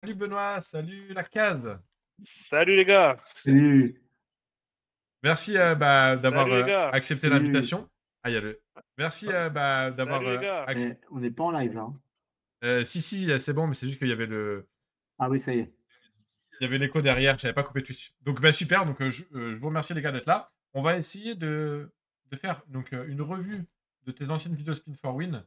Salut Benoît, salut la case. Salut les gars! Salut, Merci d'avoir Salut les gars! accepté salut. l'invitation. Ah, il y a le. Merci d'avoir Salut les gars! accepté. On n'est pas en live là, hein? Si, si, c'est bon, mais c'est juste qu'il y avait Ah oui, ça y est. il y avait l'écho derrière, je n'avais pas coupé Twitch. Donc super, donc je vous remercie les gars d'être là. On va essayer de faire donc une revue de tes anciennes vidéos Spin for Win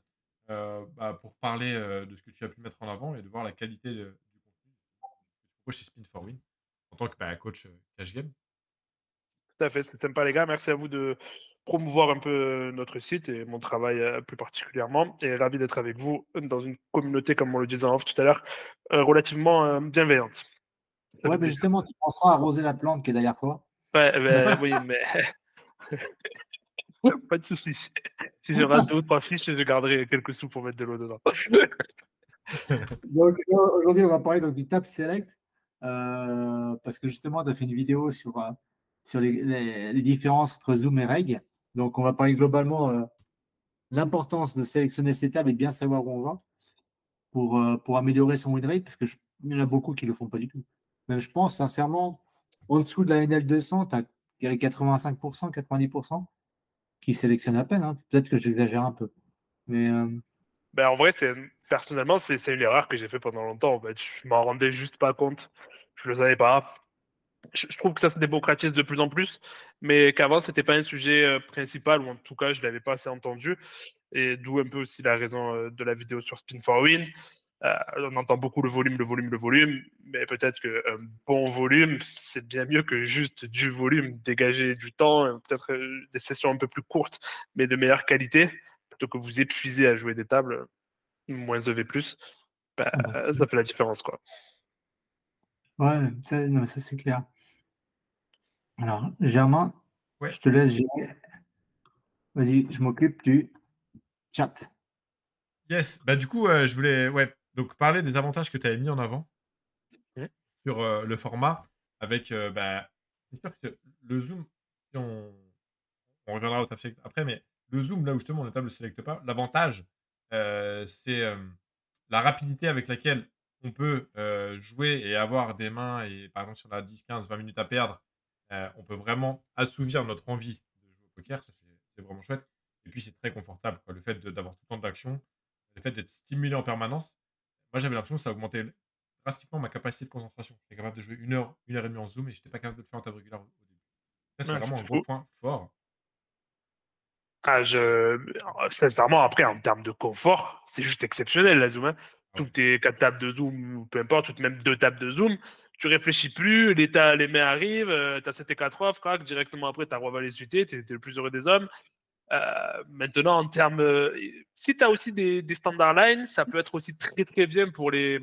pour parler de ce que tu as pu mettre en avant et de voir la qualité du contenu que tu proposes chez Spin for Win en tant que coach cash game. Tout à fait, c'est sympa les gars. Merci à vous de promouvoir un peu notre site et mon travail plus particulièrement. Et ravi d'être avec vous dans une communauté, comme on le disait en off tout à l'heure, relativement bienveillante. Ça Ouais, fait mais plaisir. justement, tu penseras à arroser la plante qui est derrière toi. Ouais, Parce oui, mais pas de soucis. Si je rate 2 ou 3 fiches, je garderai quelques sous pour mettre de l'eau dedans. Donc, aujourd'hui, on va parler donc, du Tap Select parce que justement, tu as fait une vidéo sur les différences entre Zoom et Reg. Donc, on va parler globalement l'importance de sélectionner ses tables et bien savoir où on va pour améliorer son win rate parce il y en a beaucoup qui ne le font pas du tout. Mais je pense sincèrement, en dessous de la NL200, tu as les 85%, 90% qui sélectionnent à peine, hein. Peut-être que j'exagère un peu. Mais Ben, en vrai, personnellement, c'est une erreur que j'ai fait pendant longtemps. En fait. Je m'en rendais juste pas compte. Je le savais pas. Je trouve que ça se démocratise de plus en plus, mais qu'avant, c'était pas un sujet principal, ou en tout cas, je l'avais pas assez entendu. Et d'où un peu aussi la raison de la vidéo sur Spin for Win. On entend beaucoup le volume, le volume, le volume, mais peut-être qu'un bon volume, c'est bien mieux que juste du volume, dégager du temps, peut-être des sessions un peu plus courtes, mais de meilleure qualité, plutôt que vous épuiser à jouer des tables moins EV+, bah, ah bah, ça fait la différence, quoi. ouais, ça, non, mais ça c'est clair. Alors, Germain, Ouais. je te laisse gérer. Vas-y, je m'occupe du chat. Yes, bah, du coup, je voulais donc parler des avantages que tu avais mis en avant Mhm. sur, le format avec, c'est sûr que le zoom, si on reviendra au table select après, mais le zoom, là où justement la table ne sélecte pas, l'avantage, c'est, la rapidité avec laquelle on peut, jouer et avoir des mains et par exemple, si on a 10-15-20 minutes à perdre, on peut vraiment assouvir notre envie de jouer au poker, ça c'est vraiment chouette et puis c'est très confortable, quoi. Le fait d'avoir tout le temps d'action, le fait d'être stimulé en permanence. Moi, j'avais l'impression que ça augmentait drastiquement ma capacité de concentration. J'étais capable de jouer 1 heure et demie en zoom et j'étais pas capable de le faire en table régulière au début. Ça, c'est Ouais, ça, vraiment un c'est gros fou. point fort. Ah, sincèrement, après, en termes de confort, c'est juste exceptionnel, la Zoom. Hein. Ah oui. Toutes tes 4 tables de Zoom, ou peu importe, toutes même 2 tables de Zoom, tu réfléchis plus, les mains arrivent, tu as 7 et 4 off, crac, directement après, tu as Roi Valet suité, tu es le plus heureux des hommes. Maintenant, en termes. Si tu as aussi des standard lines, ça peut être aussi très très bien pour les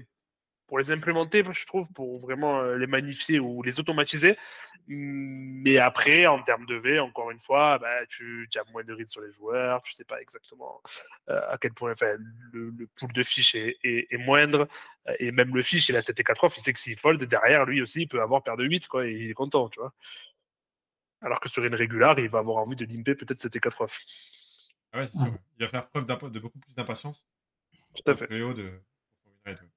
implémenter, je trouve, pour vraiment les magnifier ou les automatiser. Mais après, en termes de V, encore une fois, bah, tu as moins de reads sur les joueurs, tu sais pas exactement à quel point enfin, le pool de fiches est moindre. Et même le fiche, il a 7 et 4 off, il sait que s'il fold, derrière, lui aussi, il peut avoir paire de 8, quoi, et il est content, tu vois. Alors que sur une régulière, il va avoir envie de limper peut-être 7 et 4 off. Ah ouais, c'est Ah, sûr, ouais. Il va faire preuve de beaucoup plus d'impatience Tout pour à être fait. Léo pour son win rate, ouais.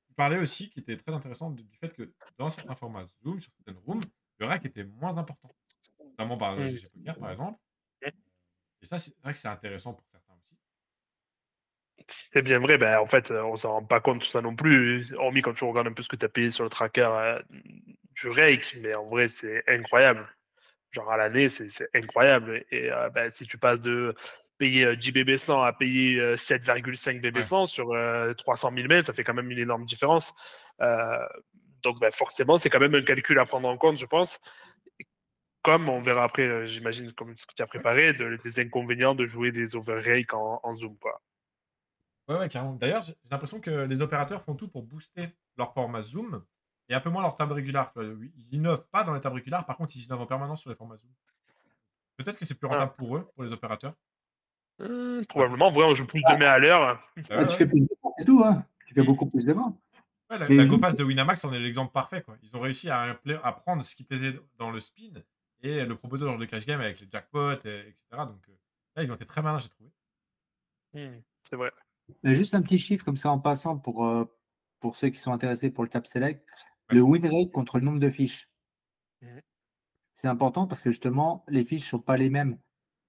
Tu parlais aussi, qui était très intéressant, du fait que dans certains formats Zoom, sur certaines rooms, le rack était moins important, notamment par Mm. GG Poker, par exemple. Et ça, c'est vrai que c'est intéressant pour certains aussi. C'est bien vrai, ben, en fait, on s'en rend pas compte tout ça non plus, hormis quand tu regardes un peu ce que tu as payé sur le tracker du Rake, mais en vrai, c'est incroyable. Genre à l'année, c'est incroyable. Et ben, si tu passes de payer 10 BB100 à payer 7,5 Ouais, BB100 sur 300 000 mètres, ça fait quand même une énorme différence. Euh, donc ben, forcément, c'est quand même un calcul à prendre en compte, je pense. Comme on verra après, j'imagine, comme ce que tu as ouais. préparé, des inconvénients de jouer des over-rake en Zoom, quoi. Ouais, ouais, carrément. D'ailleurs, j'ai l'impression que les opérateurs font tout pour booster leur format Zoom et un peu moins leur table régulière, tu vois? Oui, ils innovent pas dans les tables régulières, par contre, ils innovent en permanence sur les formats Zoom. Peut-être que c'est plus Ah. rentable pour eux, pour les opérateurs. Ça fait Probablement, en vrai, on joue plus de mai à l'heure. bah, ah, ouais, tu ouais. fais plus de mains, c'est tout, hein. Tu fais Mm. beaucoup plus de mains. Ouais, la Et go nous, pass de Winamax en est l'exemple parfait, quoi. Ils ont réussi à prendre ce qui plaisait dans le spin et le proposer dans le cash game avec les jackpots et cetera, donc là, ils ont été très malins, j'ai trouvé. C'est vrai. juste un petit chiffre comme ça en passant pour ceux qui sont intéressés pour le Tap Select, Ouais. le win rate contre le nombre de fiches. Mhm. C'est important parce que justement, les fiches ne sont pas les mêmes.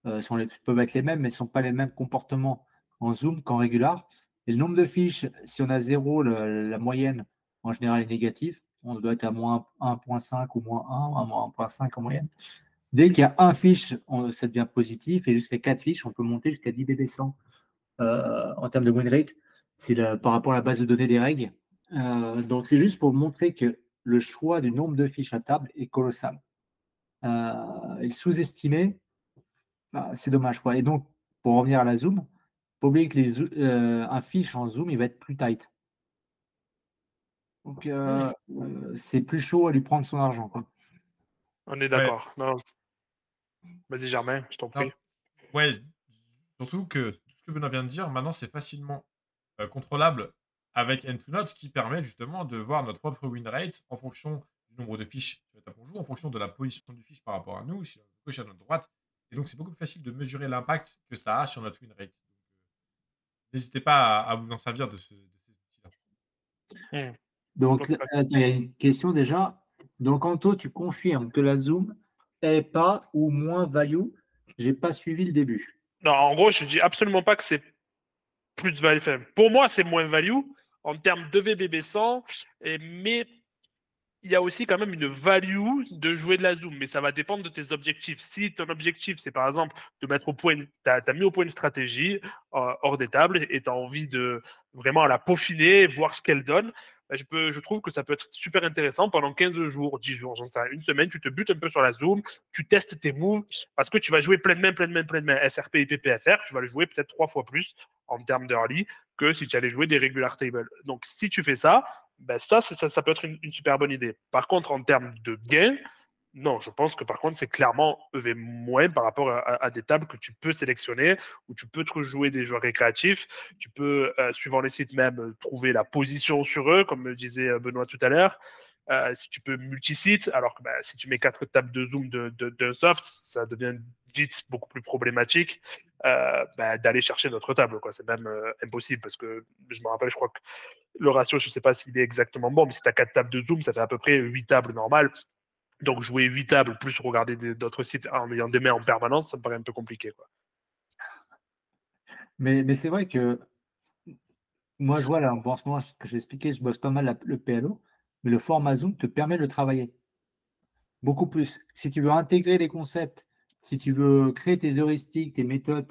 Peuvent être les mêmes, mais ne sont pas les mêmes comportements en Zoom qu'en régular. Et le nombre de fiches, si on a 0, la moyenne, en général, est négative. On doit être à moins 1,5 ou moins 1, à moins 1,5 en moyenne. Dès qu'il y a un fiche, ça devient positif. Et jusqu'à 4 fiches, on peut monter jusqu'à 10 BB100 en termes de win rate. C'est par rapport à la base de données des règles. Donc, c'est juste pour montrer que le choix du nombre de fiches à table est colossal. Et le sous-estimer, bah, c'est dommage, quoi. Et donc, pour revenir à la Zoom, il ne faut pas oublier que un fiche en Zoom, il va être plus tight. Donc, c'est plus chaud à lui prendre son argent, quoi. On est Ouais. d'accord. Non, vas-y, Germain, je t'en Non, prie. ouais, surtout que tout ce que Benoît vient de dire, maintenant, c'est facilement, contrôlable avec Nflunote, ce qui permet justement de voir notre propre win rate en fonction du nombre de fiches sur la table qu'on joue, en fonction de la position du fiche par rapport à nous, si à notre gauche, à notre droite et donc c'est beaucoup plus facile de mesurer l'impact que ça a sur notre win rate. N'hésitez pas à vous en servir de ces outils-là. Mhm. Donc, Donc, il y a une question déjà. Donc, Anto, tu confirmes que la Zoom est pas ou moins value. J'ai pas suivi le début. non, en gros, je dis absolument pas que c'est plus value. Enfin, pour moi, c'est moins value en termes de VBB100, mais il y a aussi quand même une value de jouer de la Zoom, mais ça va dépendre de tes objectifs. Si ton objectif, c'est par exemple de mettre au point, tu as mis au point une stratégie hors des tables et tu as envie de vraiment la peaufiner, voir ce qu'elle donne, bah, je trouve que ça peut être super intéressant pendant 15 jours, 10 jours, j'en sais rien, une semaine, tu te butes un peu sur la Zoom, tu testes tes moves, parce que tu vas jouer plein de mains, plein de mains, plein de mains, SRP, IP, PFR, tu vas le jouer peut-être 3 fois plus en termes d'early que si tu allais jouer des regular tables. Donc si tu fais ça, ben ça peut être une super bonne idée. Par contre, en termes de gain, non, je pense que par contre, c'est clairement EV moins par rapport à des tables que tu peux sélectionner, où tu peux jouer des joueurs récréatifs. Tu peux, suivant les sites même, trouver la position sur eux, comme me disait Benoît tout à l'heure. Si tu peux multisite, alors que bah, si tu mets 4 tables de zoom d'un soft, ça devient vite beaucoup plus problématique bah, d'aller chercher notre table. C'est même impossible parce que je me rappelle, je crois que le ratio, je ne sais pas s'il est exactement bon, mais si tu as 4 tables de zoom, ça fait à peu près 8 tables normales. Donc jouer 8 tables plus regarder d'autres sites en ayant des mains en permanence, ça me paraît un peu compliqué. Quoi. Mais c'est vrai que moi, je vois là, en ce moment, ce que j'ai expliqué, je bosse pas mal le PLO, mais le format Zoom te permet de le travailler beaucoup plus. Si tu veux intégrer les concepts, si tu veux créer tes heuristiques, tes méthodes,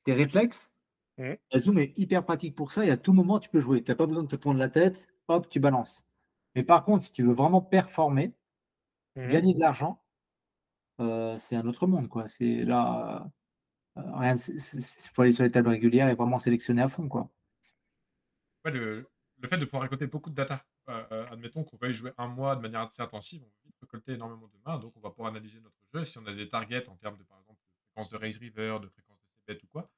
tes réflexes, Mmh. la Zoom est hyper pratique pour ça et à tout moment, tu peux jouer. Tu n'as pas besoin de te prendre la tête, hop, tu balances. Mais par contre, si tu veux vraiment performer, Mmh. gagner de l'argent, c'est un autre monde, quoi. C'est là, rien, il faut aller sur les tables régulières et vraiment sélectionner à fond, quoi. Ouais, le fait de pouvoir récolter beaucoup de data, admettons qu'on veuille jouer un mois de manière assez intensive, on va vite récolter énormément de mains, donc on va pouvoir analyser notre jeu. Si on a des targets en termes de, par exemple, de fréquence de raise river, de fréquence de c-bet ou quoi,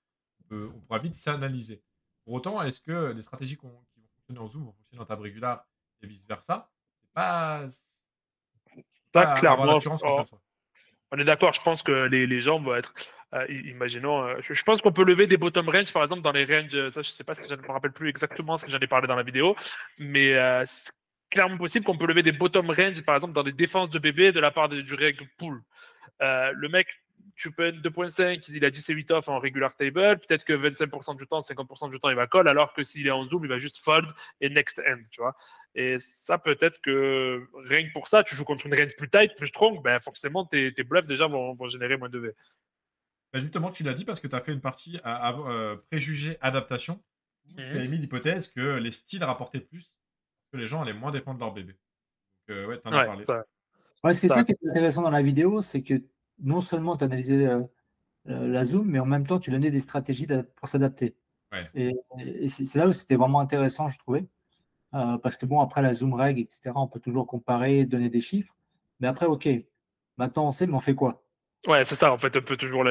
on pourra vite s'analyser. Pour autant, est-ce que les stratégies qui vont fonctionner en Zoom vont fonctionner en table régulière et vice versa? C'est Ça, pas avoir clairement, l'assurance qu'on soit le soi. on est d'accord. Je pense que les gens vont être. Imaginons. Je pense qu'on peut lever des bottom range, par exemple, dans les ranges. Ça, je sais pas si je ne me rappelle plus exactement ce que j'en ai parlé dans la vidéo. Mais c'est clairement possible qu'on peut lever des bottom range, par exemple, dans des défenses de bébé de la part du reg pool. Le mec, tu peux être 2.5, il a 10 et 8 off en regular table, peut-être que 25% du temps, 50% du temps, il va call, alors que s'il est en zoom, il va juste fold et next end, tu vois. Et ça, peut-être que rien que pour ça, tu joues contre une range plus tight, plus strong, ben forcément, tes bluffs déjà vont générer moins de V. Bah, justement, tu l'as dit parce que tu as fait une partie préjugé adaptation, où tu as Mhm. émis l'hypothèse que les styles rapportaient plus, parce que les gens allaient moins défendre leur bébé. Donc, ouais, tu en as Ouais, parlé. Ouais, c'est ça, ça qui est intéressant dans la vidéo, c'est que non seulement tu analysais la Zoom, mais en même temps, tu donnais des stratégies pour s'adapter. Ouais. Et c'est là où c'était vraiment intéressant, je trouvais. Parce que bon, après la Zoom reg, etc., on peut toujours comparer, donner des chiffres. Mais après, OK, maintenant on sait, mais on fait quoi? Ouais, c'est ça, en fait, un peu toujours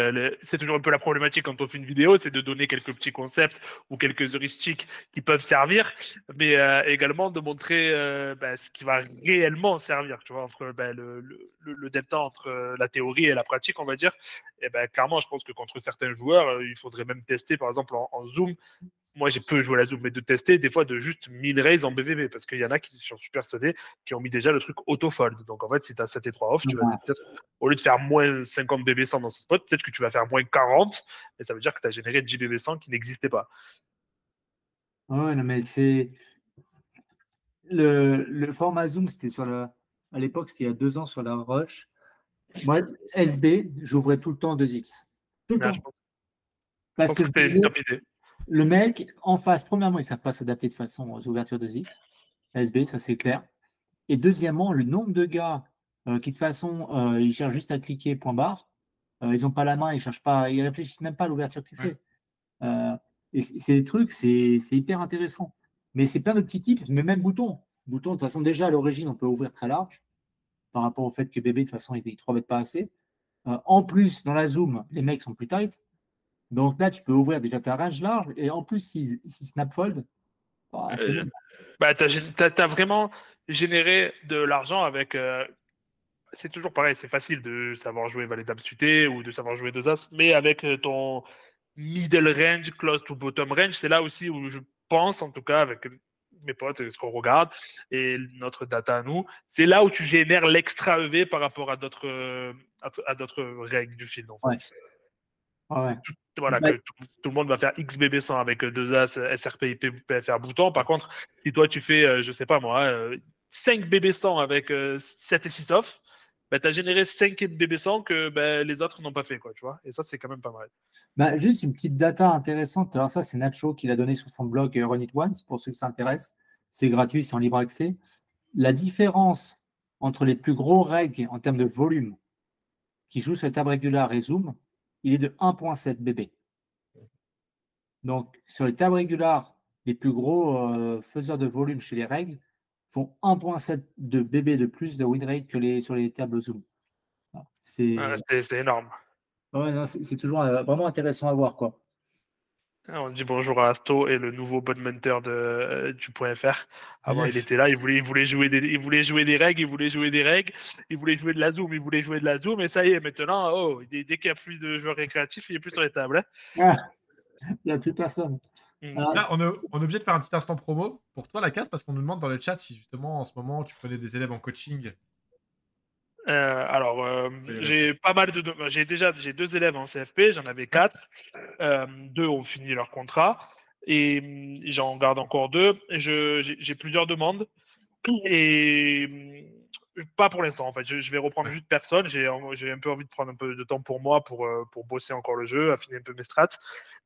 c'est toujours un peu la problématique quand on fait une vidéo, c'est de donner quelques petits concepts ou quelques heuristiques qui peuvent servir, mais également de montrer bah, ce qui va réellement servir, tu vois, entre bah, le delta entre la théorie et la pratique, on va dire. Et ben clairement, je pense que contre certains joueurs, il faudrait même tester, par exemple, en Zoom, moi j'ai peu joué à la Zoom, mais de tester des fois de juste 1000 raises en BVB, parce qu'il y en a qui sont super soudés, qui ont mis déjà le truc auto-fold. Donc en fait, si tu as 7 et 3 off, tu vas peut-être, au lieu de faire moins 50 BB100 dans ce spot, peut-être que tu vas faire moins 40, et ça veut dire que tu as généré 10 BB100 qui n'existaient pas. Ouais, non, mais c'est. Le format Zoom, c'était sur la. À l'époque, c'était il y a 2 ans sur la Rush. Moi, SB, j'ouvrais tout le temps 2X. Tout le Là, temps. Parce que que c'est une top idée. le mec, en face, premièrement, ils ne savent pas s'adapter de façon aux ouvertures 2X. SB, ça c'est clair. Et deuxièmement, le nombre de gars qui, de toute façon, ils cherchent juste à cliquer point barre. Ils n'ont pas la main, ils cherchent pas, ils réfléchissent même pas à l'ouverture que tu fais. Et c'est des trucs, c'est hyper intéressant. Mais c'est plein de petits tips, mais même bouton. Bouton, de toute façon, déjà à l'origine, on peut ouvrir très large par rapport au fait que bébé, de toute façon, il ne 3 mètres pas assez. En plus, dans la zoom, les mecs sont plus tight. Donc là, tu peux ouvrir déjà ta range large. Et en plus, si snapfold, c'est bon. Bah, t'as vraiment généré de l'argent avec. C'est toujours pareil, c'est facile de savoir jouer valet dame suité ou de savoir jouer deux as, mais avec ton middle range, close to bottom range, c'est là aussi où je pense, en tout cas, avec mes potes, ce qu'on regarde et notre data à nous, c'est là où tu génères l'extra EV par rapport à d'autres règles du field, en fait. Ouais. Ouais. Voilà, que tout le monde va faire XBB100 avec deux As, SRP, IP, PFR bouton. Par contre, si toi tu fais, je sais pas moi, 5 BB100 avec 7 et 6 off, bah, tu as généré 5 BB100 que bah, les autres n'ont pas fait, quoi, tu vois. Et ça, c'est quand même pas mal. Bah, juste une petite data intéressante. Alors, ça, c'est Nacho qui l'a donné sur son blog Run It Once, pour ceux qui s'intéressent. C'est gratuit, c'est en libre accès. La différence entre les plus gros règles en termes de volume qui jouent sur les tables régulières et Zoom, il est de 1,7 BB. Donc, sur les tables régulières, les plus gros faiseurs de volume chez les règles font 1,7 de BB de plus de win rate que sur les tables Zoom. C'est énorme. ouais, c'est toujours vraiment intéressant à voir, quoi. On dit bonjour à Asto et le nouveau bot mentor du .fr. Avant, Yes. il était là, il voulait jouer des règles, il voulait jouer des règles, il voulait jouer de la zoom, et ça y est, maintenant, dès qu'il n'y a plus de joueurs récréatifs, il n'est plus sur les tables. Ah, il n'y a plus personne. Là, on est obligé de faire un petit instant promo pour toi, la casse, parce qu'on nous demande dans le chat si justement en ce moment tu prenais des élèves en coaching. J'ai pas mal de. J'ai 2 élèves en CFP, j'en avais 4. 2 ont fini leur contrat et j'en garde encore 2. J'ai plusieurs demandes et pas pour l'instant en fait. Je vais reprendre juste personne. J'ai un peu envie de prendre un peu de temps pour moi pour bosser encore le jeu, affiner un peu mes strats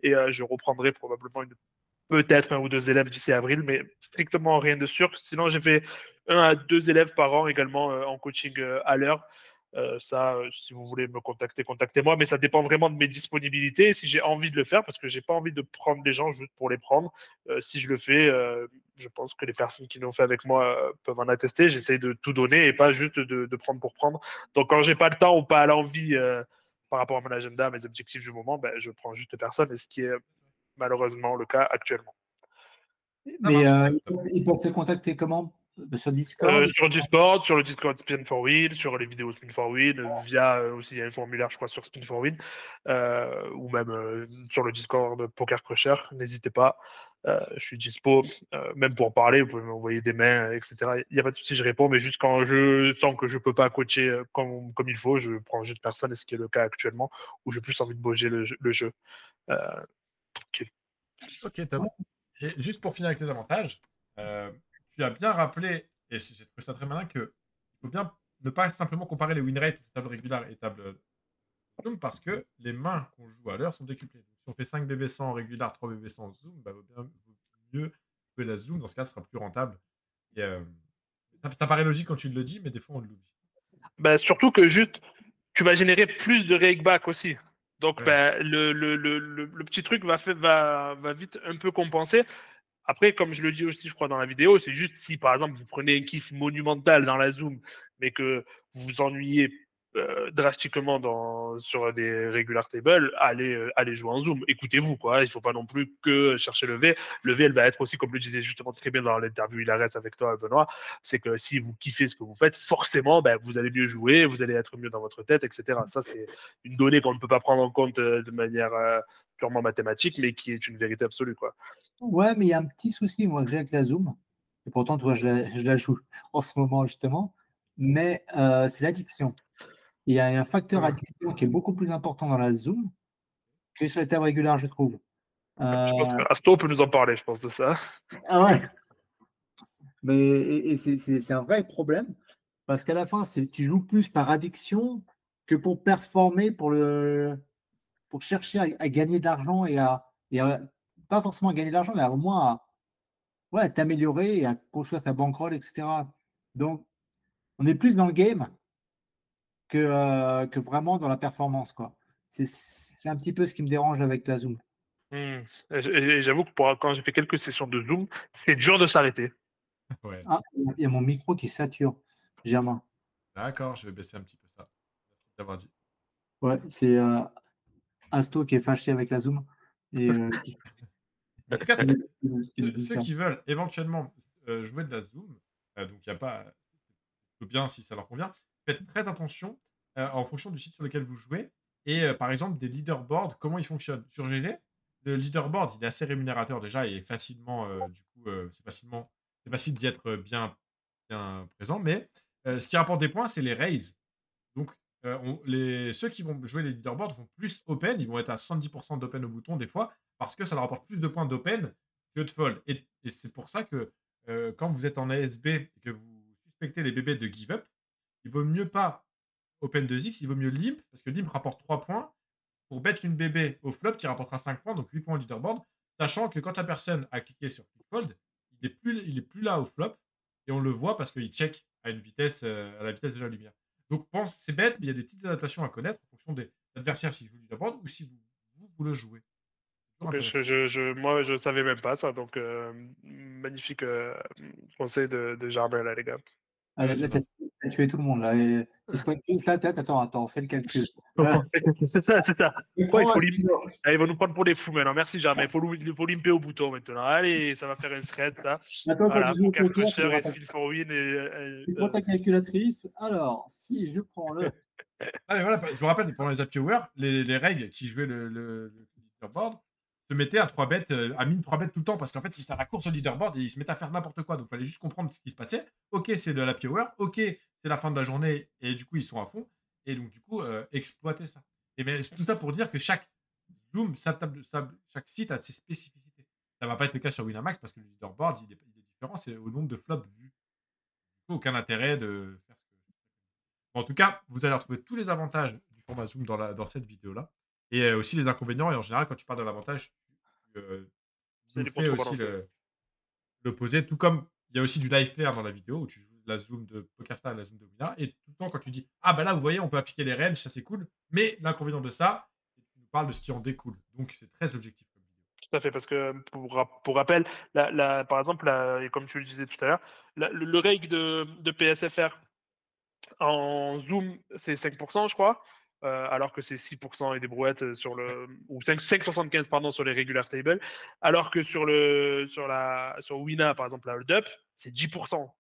et je reprendrai probablement peut-être 1 ou 2 élèves d'ici avril, mais strictement rien de sûr. Sinon, j'ai fait 1 à 2 élèves par an également en coaching à l'heure. Si vous voulez me contacter, contactez-moi, mais ça dépend vraiment de mes disponibilités et si j'ai envie de le faire, parce que j'ai pas envie de prendre des gens juste pour les prendre. Si je le fais, je pense que les personnes qui l'ont fait avec moi peuvent en attester. J'essaie de tout donner et pas juste de prendre pour prendre. Donc, quand j'ai pas le temps ou pas l'envie par rapport à mon agenda, mes objectifs du moment, ben, je prends juste personne, et ce qui est malheureusement le cas actuellement. Mais ils peuvent se contacter comment? Sur Discord? Sur Discord, sur le Discord Spin for Win, sur les vidéos Spin for Win, via aussi il y a un formulaire, je crois, sur Spin for Win, ou même sur le Discord de Poker Crusher. N'hésitez pas, je suis dispo, même pour en parler, vous pouvez m'envoyer des mails, etc. Il n'y a pas de souci, je réponds, mais juste quand je sens que je ne peux pas coacher comme il faut, je prends juste personne, et ce qui est le cas actuellement, où j'ai plus envie de bouger le jeu. Tranquille. Ok, top. Et juste pour finir avec les avantages, tu as bien rappelé, et j'ai trouvé ça très malin, qu'il faut bien ne pas simplement comparer les win rates de table régulière et table Zoom, parce que les mains qu'on joue à l'heure sont décuplées. Donc, si on fait 5 BB100 en régulière, 3 BB100 en Zoom, bah, vaut mieux jouer la Zoom, dans ce cas, ce sera plus rentable. Et, ça paraît logique quand tu le dis, mais des fois, on l'oublie. Bah, surtout que juste, tu vas générer plus de rakeback aussi. Donc, Ouais. bah, le petit truc va vite un peu compenser. Après, comme je le dis aussi, je crois, dans la vidéo, c'est juste si, par exemple, vous prenez un kiff monumental dans la Zoom, mais que vous vous ennuyez drastiquement sur des regular tables, allez jouer en Zoom. Écoutez-vous, quoi. Il ne faut pas non plus que chercher le V. Le V, elle va être aussi, comme le disait justement très bien dans l'interview Il arrête avec toi, Benoît, c'est que si vous kiffez ce que vous faites, forcément, vous allez mieux jouer, vous allez être mieux dans votre tête, etc. Ça, c'est une donnée qu'on ne peut pas prendre en compte de manière purement mathématique, mais qui est une vérité absolue, quoi. Ouais, mais il y a un petit souci, moi, que j'ai avec la Zoom. Et pourtant, toi, je la joue en ce moment, justement. Mais c'est l'addiction. Il y a un facteur addiction qui est beaucoup plus important dans la Zoom que sur les tables régulières, je trouve. Je pense que Asto peut nous en parler, je pense, de ça. Ah ouais, mais c'est un vrai problème parce qu'à la fin, tu joues plus par addiction que pour performer, pour chercher à gagner de l'argent pas forcément à gagner de l'argent, mais au moins à t'améliorer et à construire ta bankroll, etc. Donc, on est plus dans le game que vraiment dans la performance, quoi. C'est un petit peu ce qui me dérange avec la Zoom. Et j'avoue que quand j'ai fait quelques sessions de Zoom, c'est dur de s'arrêter. Ouais. Ah, il y a mon micro qui sature, Germain. D'accord, je vais baisser un petit peu ça. Merci d'avoir dit. Ouais, c'est Asto qui est fâché avec la Zoom et En tout cas, qui nous dit ceux ça. qui veulent éventuellement jouer de la Zoom, donc il y a pas plutôt bien si ça leur convient. Faites très attention en fonction du site sur lequel vous jouez et par exemple des leaderboards, comment ils fonctionnent. Sur GG, le leaderboard, il est assez rémunérateur déjà et facilement, c'est facile d'y être bien présent. Mais ce qui rapporte des points, c'est les raises. Donc, ceux qui vont jouer les leaderboards vont plus open, ils vont être à 70% d'open au bouton des fois, parce que ça leur apporte plus de points d'open que de fold. Et c'est pour ça que quand vous êtes en ASB et que vous suspectez les bébés de give up, il vaut mieux pas open 2x, il vaut mieux limp, parce que limp rapporte 3 points pour bet une bébé au flop qui rapportera 5 points, donc 8 points au leaderboard, sachant que quand la personne a cliqué sur click fold, il est plus là au flop, et on le voit parce qu'il check à la vitesse de la lumière. Donc c'est bête, mais il y a des petites adaptations à connaître en fonction des adversaires s'ils jouent du leaderboard ou si vous le jouez. C'est toujours Ok, intéressant. moi, je savais même pas ça, donc magnifique conseil de Jardin, là, les gars. Ah, là, Merci, tu merci. as tué tout le monde. Là. Est-ce qu'on utilise la tête? Attends, fais le calcul. C'est ça, c'est ça. Quoi, il Prends faut un limper. stylo. Ah, ils vont nous prendre pour des fous maintenant. Merci, Germain. Il faut limper au bouton maintenant. Allez, ça va faire un thread, ça. Maintenant, quand Voilà, tu joues au Poker poker, Crusher et Spin for Win. tu prends ta calculatrice. Alors, si je prends le. Ah, mais voilà, je me rappelle pendant les happy hours, les règles qui jouaient le leaderboard se mettaient à 3 bêtes, à mine 3 bêtes tout le temps parce qu'en fait, ils étaient à la course au leaderboard et ils se mettaient à faire n'importe quoi. Donc, il fallait juste comprendre ce qui se passait. OK, c'est de l'happy hour. OK, c'est la fin de la journée et du coup, ils sont à fond. Et donc, du coup, exploiter ça. Et mais tout ça pour dire que chaque Zoom, chaque site a ses spécificités. Ça va pas être le cas sur Winamax parce que le leaderboard, il est différent. C'est au nombre de flops vus. Du coup, aucun intérêt de faire ce que. Bon, en tout cas, vous allez retrouver tous les avantages du format Zoom dans cette vidéo-là et aussi les inconvénients et en général, quand tu parles de l'avantage, C'est nous du fais aussi contrebalancé. l'opposé, tout comme il y a aussi du live player dans la vidéo où tu joues la Zoom de PokerStars et la Zoom de Wina et tout le temps quand tu dis: «Ah bah là, vous voyez, on peut appliquer les règles, ça c'est cool, mais l'inconvénient de ça» et tu nous parles de ce qui en découle. Donc c'est très objectif comme vidéo. Tout à fait, parce que pour rappel, par exemple, et comme tu le disais tout à l'heure, le règle de PSFR en Zoom, c'est 5%, je crois, alors que c'est 6% et des brouettes ou 5,75 pardon sur les regular tables, alors que sur Wina, par exemple, la hold up, c'est 10%.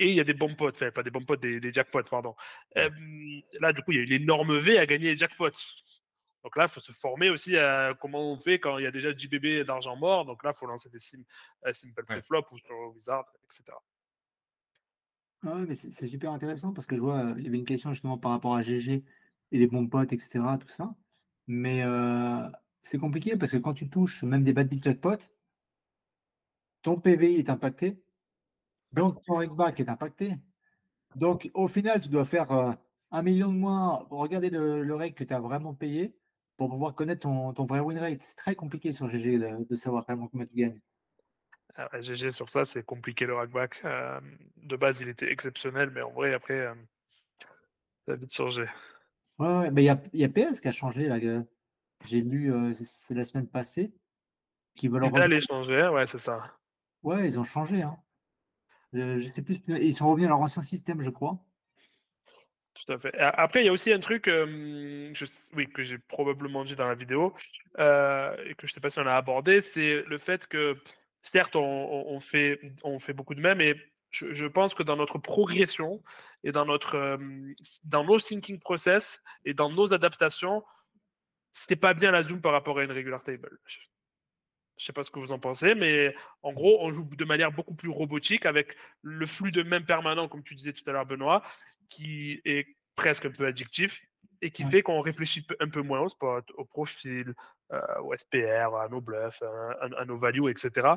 Et il y a des bons pots, enfin pas des bons pots, des jackpots, pardon. Ouais. Là, du coup, il y a une énorme V à gagner les jackpots. Donc là, il faut se former aussi à comment on fait quand il y a déjà 10 bébés d'argent mort. Donc là, il faut lancer des simple Ouais. preflop ou sur Wizard, etc. Ah ouais, mais c'est super intéressant parce que je vois, il y avait une question justement par rapport à GG et les bons potes, etc., tout ça. Mais c'est compliqué parce que quand tu touches même des bad beat jackpot, ton PVI est impacté, Ouais. donc ton rakeback est impacté. Donc au final, tu dois faire 1 million de moins pour regarder le rake que tu as vraiment payé pour pouvoir connaître ton vrai win rate. C'est très compliqué sur GG de savoir vraiment combien tu gagnes. GG sur ça, c'est compliqué le rackback. De base, il était exceptionnel, mais en vrai, après, ça a vite changé. Ouais, mais il y a PS qui a changé là. J'ai lu, c'est la semaine passée, qu'ils veulent Ils revenir. allaient changer, ouais, c'est ça. Ouais, ils ont changé, hein. Je sais plus, ils sont revenus à leur ancien système, je crois. Tout à fait. Après, il y a aussi un truc, oui, que j'ai probablement dit dans la vidéo, et que je sais pas si on a abordé, c'est le fait que, certes, on fait beaucoup de mèmes, mais je pense que dans notre progression et dans nos thinking process et dans nos adaptations, c'est pas bien la Zoom par rapport à une regular table. Je sais pas ce que vous en pensez, mais en gros, on joue de manière beaucoup plus robotique avec le flux de mèmes permanent, comme tu disais tout à l'heure, Benoît, qui est presque un peu addictif et qui Ouais. fait qu'on réfléchit un peu moins au spot, au profil, au SPR, à nos bluffs, à nos values, etc.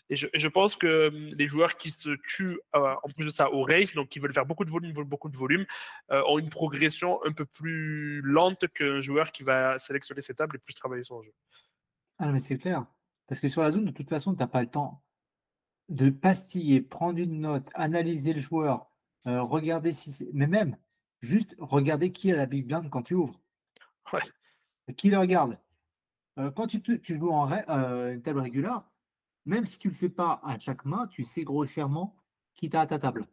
Et je pense que les joueurs qui se tuent, en plus de ça, au race, donc qui veulent faire beaucoup de volume, ont une progression un peu plus lente qu'un joueur qui va sélectionner ses tables et plus travailler son jeu. Ah non, mais c'est clair. Parce que sur la zone, de toute façon, tu as pas le temps de pastiller, prendre une note, analyser le joueur, regarder si c'est mais même, juste regarder qui a la big blind quand tu ouvres. Ouais, Qui le regarde? Quand tu joues en une table régulière, même si tu le fais pas à chaque main, tu sais grossièrement qui tu as à ta table.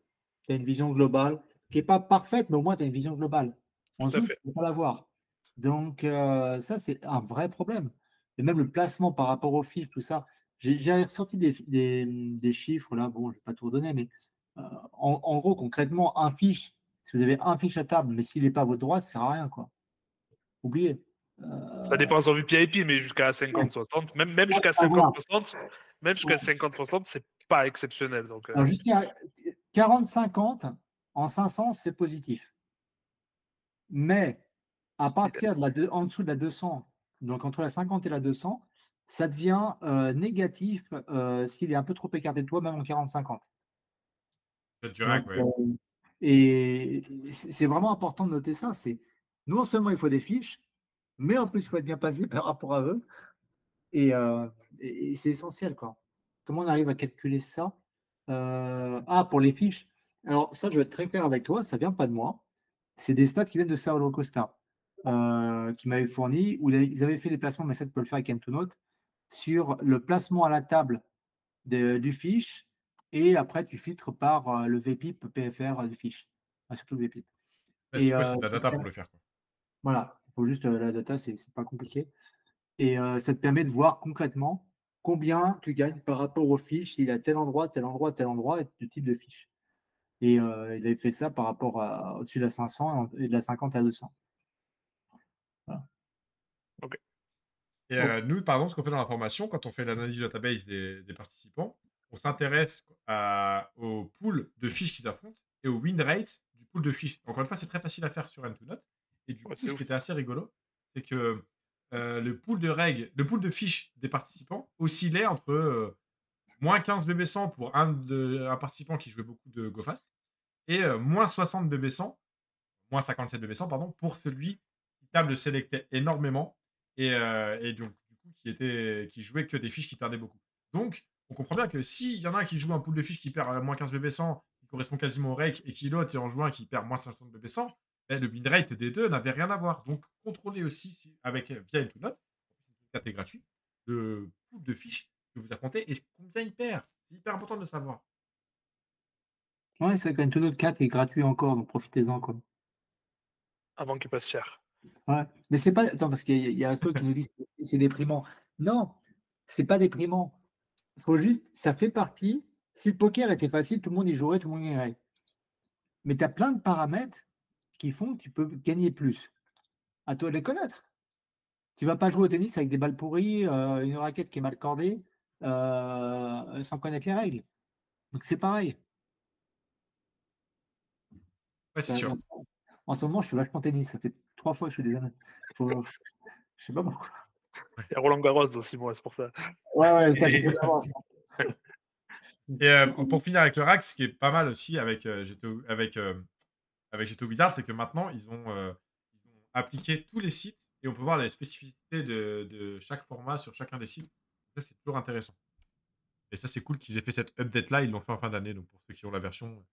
Tu as une vision globale qui est pas parfaite, mais au moins tu as une vision globale. En tout à Zoom, tu fait. peux pas l'avoir. Donc ça, c'est un vrai problème et même le placement par rapport aux fiches, tout ça. J'ai ressorti des chiffres là, bon, je vais pas tout redonner, mais en gros, concrètement, un fiche, si vous avez un fiche à table, mais s'il est pas à votre droite, ça sert à rien, quoi. Oubliez. Ça Heu, dépend sur VIP, mais jusqu'à ouais, 50-60, même jusqu'à ah voilà. 50-60, même jusqu'à 50-60, c'est pas exceptionnel. Donc, Alors jusqu'à 40-50 en 500, c'est positif. Mais à partir de en dessous de la 200, donc entre la 50 et la 200, ça devient négatif s'il est un peu trop écarté de toi, même en 40-50. C'est du Donc, rack, ouais. et c'est vraiment important de noter ça. C'est non seulement il faut des fiches, mais en plus il faut être bien passé par rapport à eux. Et, et c'est essentiel, quoi. Comment on arrive à calculer ça? Pour les fiches. Alors, ça, je vais être très clair avec toi, ça vient pas de moi. C'est des stats qui viennent de Saulo Costa, qui m'avait fourni, où ils avaient fait les placements, mais ça, tu peux le faire avec Entonote, sur le placement à la table du fiche, et après, tu filtres par le VPIP, PFR du fiche. Enfin, surtout le VPIP. Ouais, ce Et qu'il faut, c'est de la data pour le faire, quoi. voilà, il faut juste la data, c'est pas compliqué. Et ça te permet de voir concrètement combien tu gagnes par rapport aux fiches, s'il y a tel endroit, tel endroit, tel endroit, et du type de fiche. Et il avait fait ça par rapport à au-dessus de la 500 et de la 50 à 200. Voilà. OK. Et Donc, nous, par exemple, ce qu'on fait dans la formation, quand on fait l'analyse du database des participants, on s'intéresse au pool de fiches qu'ils affrontent et au win rate du pool de fiches. Encore une fois, c'est très facile à faire sur N2Note. Et du Ouais, coup, c'est ce qui ouf. était assez rigolo, c'est que le pool de fiches des participants oscillait entre moins 15 BB100 pour un participant qui jouait beaucoup de GoFast et moins 60 BB100, moins 57 BB100, pardon, pour celui qui table sélectait énormément et donc du coup qui jouait que des fiches qui perdaient beaucoup. Donc, on comprend bien que s'il y en a un qui joue un pool de fiches qui perd moins 15 BB100, qui correspond quasiment au rake, et qui l'autre en joue un qui perd moins 60 BB100, le win rate des deux n'avait rien à voir. Donc, contrôlez aussi avec via Note, c'est gratuit, le pool de fiches que vous affrontez et combien il perd. C'est hyper important de le savoir. ouais, c'est quand même tout notre 4 est gratuit encore, donc profitez-en, quoi. Avant qu'il passe cher. Ouais, mais c'est pas attends, parce qu'il y a Astol qui nous dit: C'est déprimant». Non, c'est pas déprimant. Faut juste ça fait partie si le poker était facile, tout le monde y jouerait, tout le monde y irait. Mais tu as plein de paramètres qui font que tu peux gagner plus. À toi de les connaître. Tu vas pas jouer au tennis avec des balles pourries, une raquette qui est mal cordée, sans connaître les règles. Donc c'est pareil. Ouais, c'est sûr. En ce moment, je fais vachement tennis. Ça fait 3 fois que je fais des années. Faut je sais pas pourquoi. Il y a Roland Garros dans 6 mois, c'est pour ça. Ouais, ouais, putain, j'ai Et fait d'avance. Et pour finir avec le rack, ce qui est pas mal aussi avec GTO Wizard, c'est que maintenant, ils ont appliqué tous les sites et on peut voir les spécificités de chaque format sur chacun des sites. Ça, c'est toujours intéressant. Et ça, c'est cool qu'ils aient fait cette update-là. Ils l'ont fait en fin d'année. Donc, pour ceux qui ont la version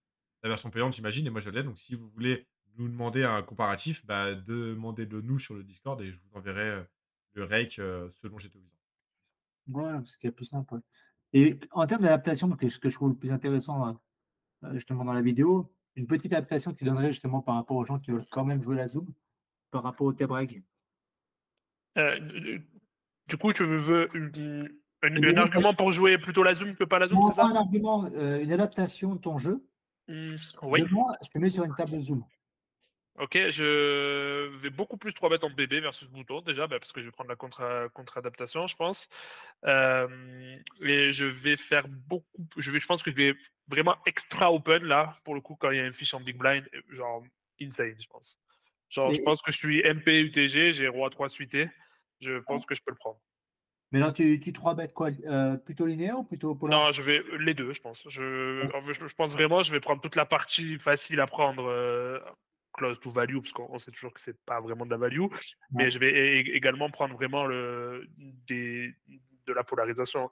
payante, j'imagine, et moi, je l'ai. Donc, si vous voulez nous demander un comparatif, bah, demandez-le nous sur le Discord et je vous enverrai le rake selon GTO Wizard. Ouais, ce qui est plus simple, ouais. Et en termes d'adaptation, ce que je trouve le plus intéressant, justement dans la vidéo, une petite adaptation que tu donnerais justement par rapport aux gens qui veulent quand même jouer la Zoom, par rapport au tab reg? Du du coup, tu veux Et un limite, argument pour jouer plutôt la Zoom que pas la Zoom, non, c'est pas ça? un argument, une adaptation de ton jeu. Oui. Demain, je te mets sur une table Zoom. OK, je vais beaucoup plus 3 bêtes en bébé versus bouton déjà, parce que je vais prendre la contre-adaptation, je pense. Et je pense que je vais vraiment extra open là, pour le coup, quand il y a un fiche en big blind, genre insane, je pense. Genre, je Mais pense que je suis MP UTG, j'ai roi 3 suité, je pense que je peux le prendre. mais là, tu 3 bêtes quoi? Plutôt linéaire ou plutôt Non, polar? je vais les 2, je pense. Ouais. En fait, je pense vraiment, je vais prendre toute la partie facile à prendre, close to value, parce qu'on sait toujours que c'est pas vraiment de la value, Ouais. mais je vais également prendre vraiment de la polarisation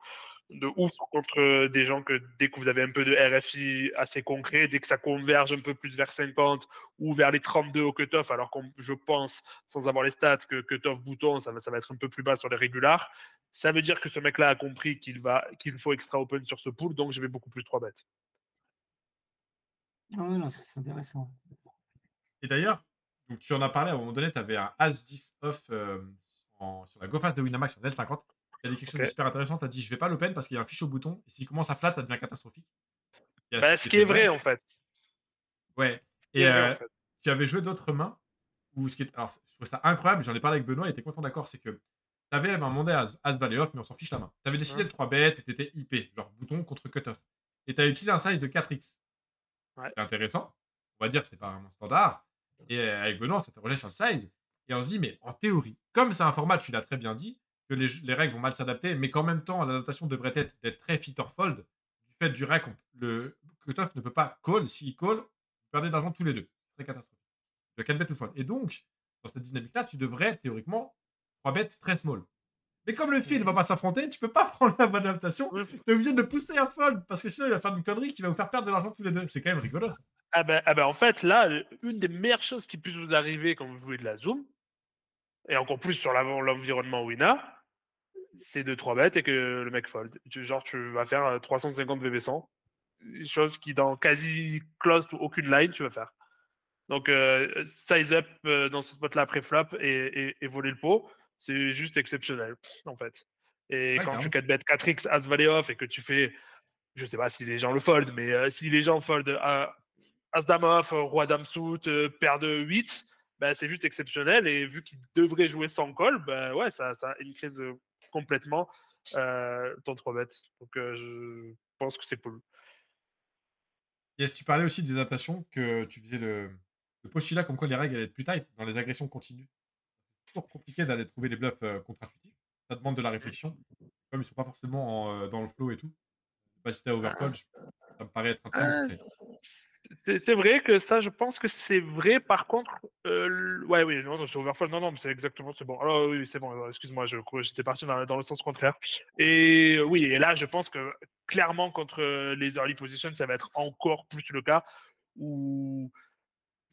de ouf contre des gens que dès que vous avez un peu de RFI assez concret, dès que ça converge un peu plus vers 50 ou vers les 32 au cutoff, alors que je pense, sans avoir les stats, que cutoff bouton, ça va être un peu plus bas sur les régulars. Ça veut dire que ce mec-là a compris qu'il faut extra open sur ce pool, donc je vais beaucoup plus 3 bêtes. Ah ouais, non, c'est intéressant. Et d'ailleurs, donc tu en as parlé à un moment donné, tu avais un As-10 off, sur la GoFast de Winamax sur L50. Tu as dit quelque chose de Ok. super intéressant, tu as dit: «Je vais pas l'open parce qu'il y a un fiche au bouton et s'il commence à flat, ça devient catastrophique». Il y a ce Ce qui qui était est vrai vrai. en fait. Ouais. Ce qui Et est vrai en fait. tu avais joué d'autres mains où ce qui est alors je trouve ça incroyable, j'en ai parlé avec Benoît, il était content d'accord, c'est que tu avais à un moment donné As valet off, mais on s'en fiche la main. Tu avais décidé Hein. de 3 bêtes et tu étais IP, genre bouton contre cutoff. Et tu as utilisé un size de 4x. Ouais. C'est intéressant. On va dire que c'est pas vraiment standard. Et avec Benoît, on s'interrogeait sur le size. Et on se dit, mais en théorie, comme c'est un format, tu l'as très bien dit, que les règles vont mal s'adapter, mais qu'en même temps, l'adaptation devrait être d'être très fit or fold. Du fait du rec, le cutoff ne peut pas call. S'il call, vous perdez de l'argent tous les deux. C'est très catastrophique. Le 4 bet ou fold. Et donc, dans cette dynamique-là, tu devrais théoriquement 3 bet très small. Mais comme le fil ne va Mhm. pas s'affronter, tu peux pas prendre la bonne adaptation. Ouais. Tu es obligé de le pousser à fold parce que sinon il va faire une connerie qui va vous faire perdre de l'argent tous les deux. C'est quand même rigolo ça. En fait, là, une des meilleures choses qui puisse vous arriver quand vous jouez de la Zoom, et encore plus sur l'environnement Wina, c'est de 3 bêtes et que le mec fold. Genre, tu vas faire 350 VB100, chose qui dans quasi close to aucune line, tu vas faire. Donc, size up dans ce spot-là après flop et voler le pot, c'est juste exceptionnel, en fait. Et Ouais, quand tu carrément. 4 bet 4x as valet off et que tu fais, je sais pas si les gens le fold, mais si les gens fold as dame off, roi dame suit, paire de 8, bah, c'est juste exceptionnel. Et vu qu'il devrait jouer sans call, bah, ouais, ça increase complètement ton 3 bet. Donc, je pense que c'est cool. Yes, tu parlais aussi des adaptations que tu faisais le postulat comme quoi les règles allaient être plus tight dans les agressions continues. C'est toujours compliqué d'aller trouver des bluffs contre-intuitifs. Ça demande de la réflexion. Comme ils sont pas forcément dans le flow et tout. Pas si t'as overfold, ça me paraît être un truc à Euh, conseiller. C'est vrai que ça, je pense que c'est vrai. Par contre, ouais, oui, non, non, sur Overfall, non, non, mais c'est exactement, c'est bon. Alors, oui, c'est bon, excuse-moi, j'étais parti dans le sens contraire. Et oui, et là, je pense que clairement, contre les early positions, ça va être encore plus le cas, où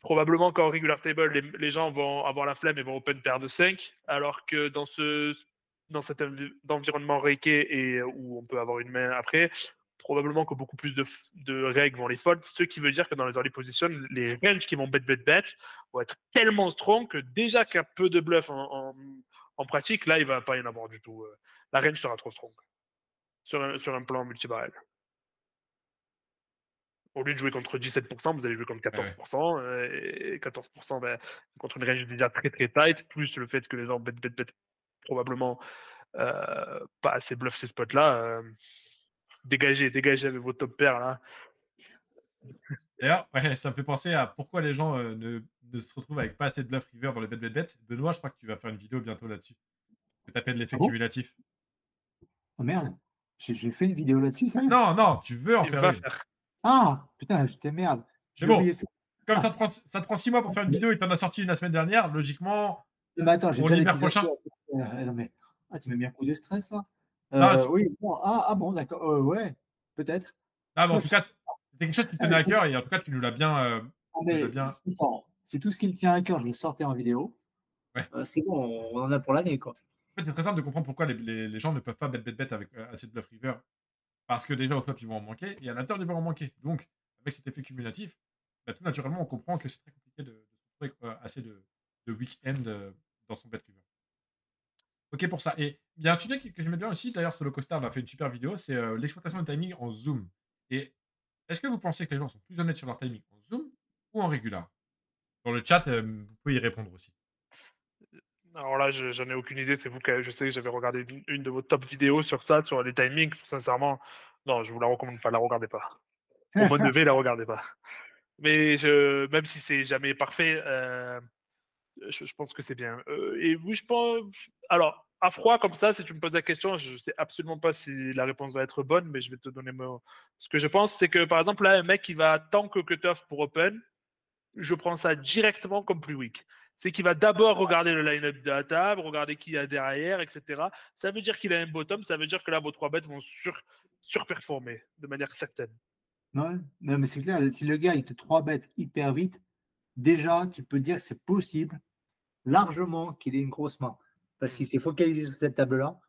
probablement qu'en regular table, les gens vont avoir la flemme et vont open pair de 5, alors que dans cet environnement reiki et où on peut avoir une main après, probablement que beaucoup plus de règles vont les fold, ce qui veut dire que dans les early positions, les ranges qui vont bet vont être tellement strong que déjà qu'il y a peu de bluff en pratique, là, il va pas y en avoir du tout. La range sera trop strong sur un plan multibarrel. Au lieu de jouer contre 17%, vous allez jouer contre Ouais, ouais. 14%. Et 14%, ben, contre une range déjà très très tight, plus le fait que les gens bet probablement pas assez bluff ces spots-là. Dégagez avec vos top pairs là. D'ailleurs, ouais, ça me fait penser à pourquoi les gens ne se retrouvent avec pas assez de bluff river dans les bet. Benoît, je crois que tu vas faire une vidéo bientôt là-dessus. Que tu appelles Ah l'effet bon? cumulatif. Oh merde, j'ai fait une vidéo là-dessus, sérieux? Non, non, tu veux en Il faire va une. faire. Ah! Putain, j'étais merde. Mais J'ai bon, oublié ça. comme Ah! ça te prend 6 mois pour faire une vidéo et tu en as sorti une la semaine dernière, logiquement, Mais attends, j'ai pour déjà l'hiver l'épisode prochain. 2. Non mais tu m'as mis un coup de stress là? Non, Oui, bon, bon d'accord, ouais, peut-être. ah, mais en Ouais, tout cas, c'était quelque chose qui te ah tenait mais à cœur et en tout cas, tu nous l'as mais bien. attends, c'est tout ce qui me tient à cœur, je le sortais en vidéo. Ouais. C'est bon, on en a pour l'année, quoi. En fait, c'est très simple de comprendre pourquoi les gens ne peuvent pas bet avec assez de bluff river. Parce que déjà, au flop, ils vont en manquer et à l'intérieur, ils vont en manquer. Donc, avec cet effet cumulatif, bah, tout naturellement, on comprend que c'est très compliqué de se trouver assez de week-end dans son bête river. OK pour ça et il y a un sujet que j'aimais bien aussi, d'ailleurs, Solo Costa en a fait une super vidéo, c'est, l'exploitation du timing en zoom et est-ce que vous pensez que les gens sont plus honnêtes sur leur timing en zoom ou en régular? Dans le chat, vous pouvez y répondre aussi. Alors là, j'en ai aucune idée. C'est vous que je sais que j'avais regardé une de vos top vidéos sur ça, sur les timings. Sincèrement, non, je vous la recommande pas. La regardez pas. Au bon degré, la regardez pas. Mais même si c'est jamais parfait, je pense que c'est bien. Et oui, je pense. Alors, à froid comme ça, si tu me poses la question, je sais absolument pas si la réponse va être bonne, mais je vais te donner ce que je pense, c'est que par exemple là, un mec qui va tant que cutoff pour open, je prends ça directement comme plus weak. C'est qu'il va d'abord regarder le line-up de la table, regarder qui y a derrière, etc. Ça veut dire qu'il a un bottom, ça veut dire que là, vos 3 bêtes vont surperformer de manière certaine. Ouais, non, mais c'est clair, si le gars il te 3 bêtes hyper vite, déjà tu peux dire que c'est possible largement qu'il ait une grosse main parce qu'il s'est focalisé sur cette table-là.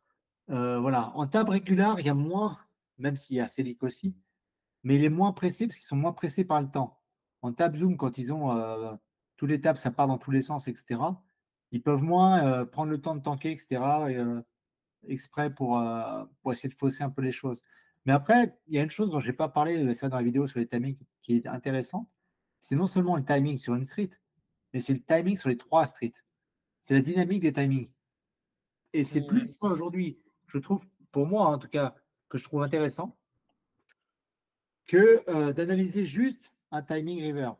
Voilà. En table régulière, il y a moins, même s'il y a Célic aussi, mais il est moins pressé parce qu'ils sont moins pressés par le temps. En table Zoom, quand ils ont tous les tables, ça part dans tous les sens, etc., ils peuvent moins prendre le temps de tanker, etc., exprès pour essayer de fausser un peu les choses. Mais après, il y a une chose dont je n'ai pas parlé, ça dans la vidéo sur les timings, qui est intéressante. C'est non seulement le timing sur une street, mais c'est le timing sur les 3 streets. C'est la dynamique des timings. Et c'est plus ça aujourd'hui, je trouve, pour moi en tout cas, que je trouve intéressant, que d'analyser juste un timing river.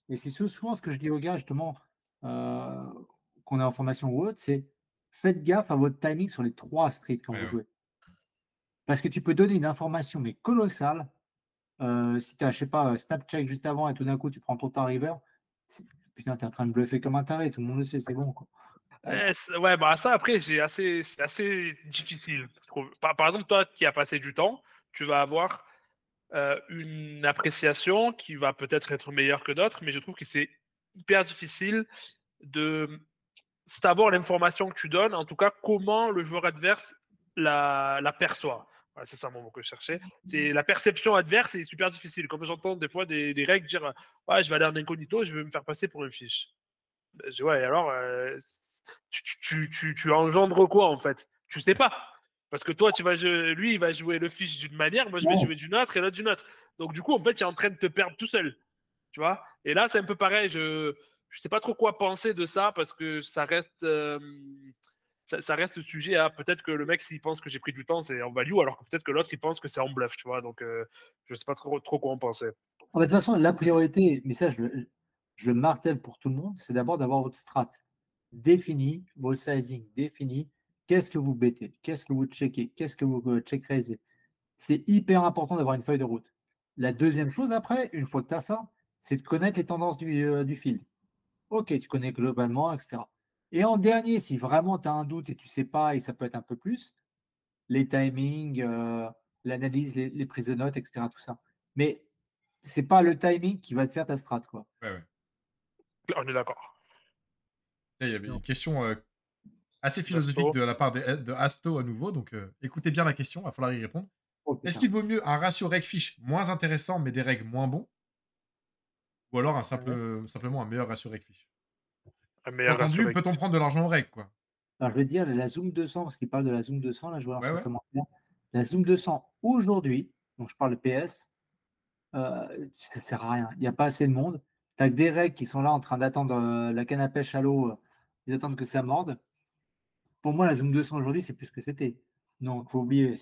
Et c'est souvent ce que je dis aux gars, justement, qu'on est en formation ou autre, c'est faites gaffe à votre timing sur les 3 streets quand Ouais, vous ouais. jouez. Parce que tu peux donner une information, mais colossale. Si tu as, je sais pas, Snapcheck juste avant et tout d'un coup tu prends ton temps river, putain, tu es en train de bluffer comme un taré, tout le monde le sait, c'est bon. Quoi. Ouais, bah ça après, c'est assez difficile. Je trouve. Par exemple, toi qui as passé du temps, tu vas avoir une appréciation qui va peut-être être meilleure que d'autres, mais je trouve que c'est hyper difficile de savoir l'information que tu donnes, en tout cas comment le joueur adverse la perçoit. Voilà, c'est ça mon mot que je cherchais. C'est la perception adverse, c'est super difficile. Comme j'entends des fois des règles dire ouais, je vais aller en incognito, je vais me faire passer pour une fiche. Ben, je dis, ouais, alors tu engendres quoi en fait? Tu sais pas. Parce que toi, lui, il va jouer le fiche d'une manière, moi je vais Ouais, jouer d'une autre et l'autre d'une autre. Donc du coup, en fait, tu es en train de te perdre tout seul. Tu vois? Et là, c'est un peu pareil. Je sais pas trop quoi penser de ça parce que ça reste sujet à peut-être que le mec, s'il pense que j'ai pris du temps, c'est en value, alors que peut-être que l'autre, il pense que c'est en bluff, tu vois. Donc, je sais pas trop quoi en penser. de toute façon, la priorité, mais ça, je le martèle pour tout le monde, c'est d'abord d'avoir votre strat défini, vos sizing définis. Qu'est-ce que vous bêtez? Qu'est-ce que vous checkez? Qu'est-ce que vous check raisez? C'est hyper important d'avoir une feuille de route. La deuxième chose après, une fois que tu as ça, c'est de connaître les tendances du field. Ok, tu connais globalement, etc. Et en dernier, si vraiment tu as un doute et tu ne sais pas, et ça peut être un peu plus, les timings, l'analyse, les prises de notes, etc. Tout ça. Mais c'est pas le timing qui va te faire ta strat, quoi. Ouais, ouais. On est d'accord. Il y avait Non. une question, assez philosophique Nasto. de la part de Asto à nouveau, donc écoutez bien la question, il va falloir y répondre. Oh Est-ce putain. qu'il vaut mieux un ratio reg-fiche moins intéressant, mais des règles moins bons? Ou alors simplement un meilleur ratio reg-fiche? Un meilleur ratio Entendu, avec. peut-on prendre de l'argent aux règles, quoi? Alors, je vais dire la Zoom 200, parce qu'il parle de la Zoom 200, là, je vois Ouais, sur le ouais. commentaire. La Zoom 200 aujourd'hui, donc je parle de PS, ça ne sert à rien. Il n'y a pas assez de monde. Tu as que des règles qui sont là en train d'attendre la canne à pêche à l'eau. Ils attendent que ça morde. Pour moi, la Zoom 200 aujourd'hui, c'est plus ce que c'était. Donc, il faut oublier.